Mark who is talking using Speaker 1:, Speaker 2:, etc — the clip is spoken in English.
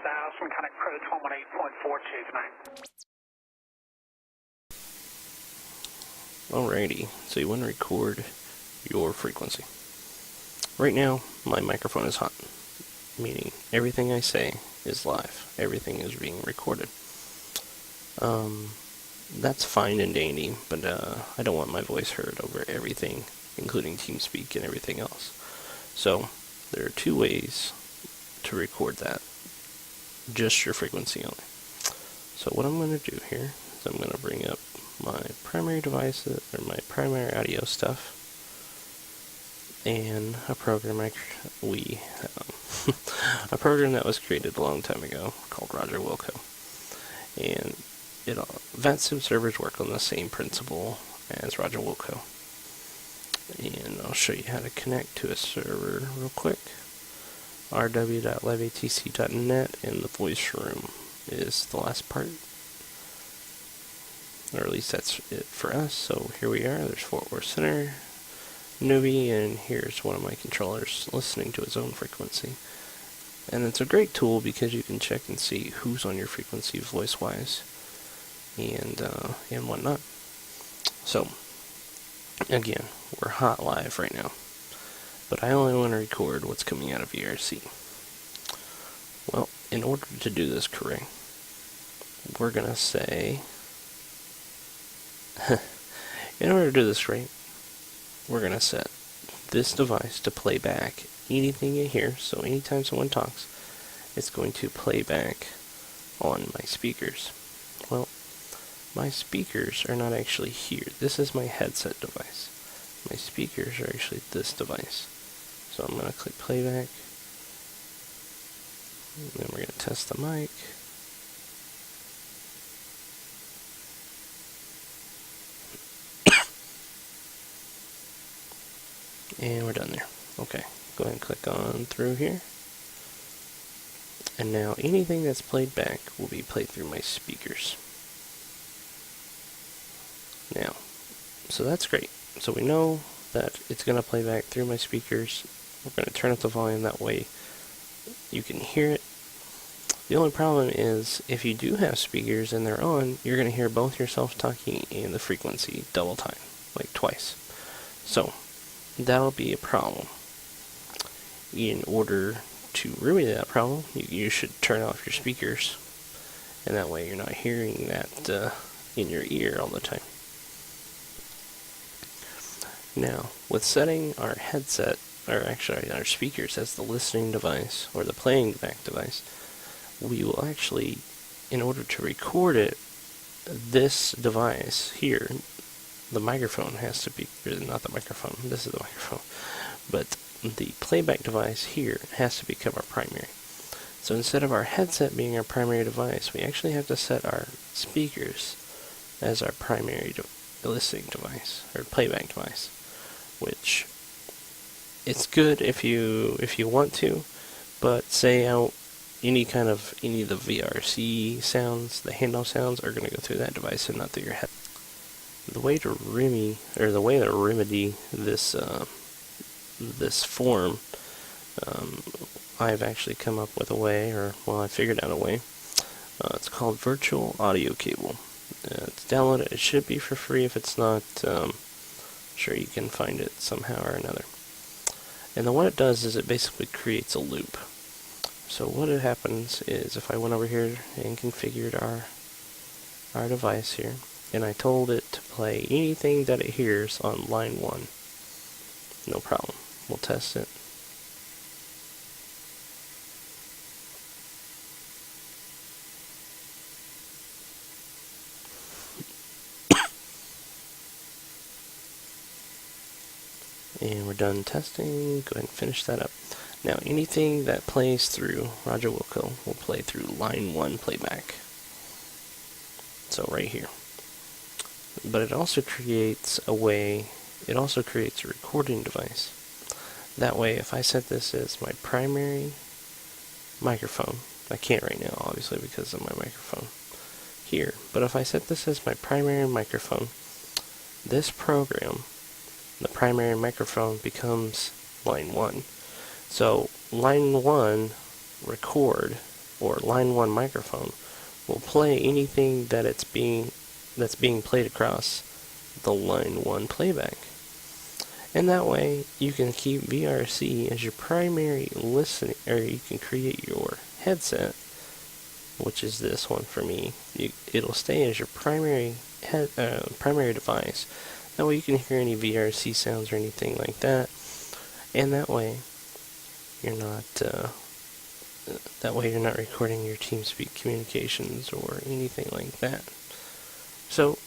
Speaker 1: 6000, connect approach 118.42 tonight.
Speaker 2: Alrighty, so you want to record your frequency. Right now, my microphone is hot, meaning everything I say is live. Everything is being recorded. That's fine and dandy, but I don't want my voice heard over everything, including TeamSpeak and everything else. So, there are two ways to record that. Just your frequency only. So what I'm going to do here is I'm going to bring up my primary devices, or my primary audio stuff, and a program a program that was created a long time ago called Roger Wilco. And VSTARS servers work on the same principle as Roger Wilco. And I'll show you how to connect to a server real quick. rw.liveatc.net, and the voice room is the last part. Or at least that's it for us. So here we are. There's Fort Worth Center, Newbie, and here's one of my controllers listening to his own frequency. And it's a great tool because you can check and see who's on your frequency voice-wise and whatnot. So, again, we're hot live right now. But I only want to record what's coming out of VRC. Well, in order to do this correct, we're going to say... in order to do this right, we're going to set this device to play back anything you hear. So anytime someone talks, it's going to play back on my speakers. Well, my speakers are not actually here. This is my headset device. My speakers are actually this device. So I'm going to click playback. And then we're going to test the mic. And we're done there. Okay, go ahead and click on through here. And now anything that's played back will be played through my speakers. Now, so that's great. So we know that it's going to play back through my speakers. We're going to turn up the volume, that way you can hear it. The only problem is if you do have speakers and they're on, you're going to hear both yourself talking and the frequency double time, like twice. So that'll be a problem. In order to remedy that problem, you should turn off your speakers, and that way you're not hearing that in your ear all the time. Now, with setting our headset, or actually our speakers as the listening device or the playing back device, we will actually, in order to record it, this device here, the microphone has to be, or not the microphone, this is the microphone, but the playback device here has to become our primary. So instead of our headset being our primary device, we actually have to set our speakers as our primary listening device, or playback device, which it's good if you want to, but say out any of the VRC sounds, the handoff sounds, are going to go through that device and not through your head. The way to remedy this this form, I've actually come up with a way, I figured out a way. It's called Virtual Audio Cable. It's downloaded. It should be for free. If it's not, sure you can find it somehow or another. And then what it does is it basically creates a loop. So what happens is if I went over here and configured our device here, and I told it to play anything that it hears on line 1, no problem. We'll test it. And we're done testing. Go ahead and finish that up. Now, anything that plays through Roger Wilco will play through line 1 playback. So right here. But it also creates a recording device. That way, if I set this as my primary microphone, I can't right now, obviously, because of my microphone here. But if I set this as my primary microphone, this program, the primary microphone, becomes line 1. So line 1 record or line 1 microphone will play anything that's being played across the line 1 playback. And that way you can keep VRC as your primary listening, or you can create your headset, which is this one for me. It'll stay as your primary device. That way you can hear any VRC sounds or anything like that, and that way you're not recording your TeamSpeak communications or anything like that. So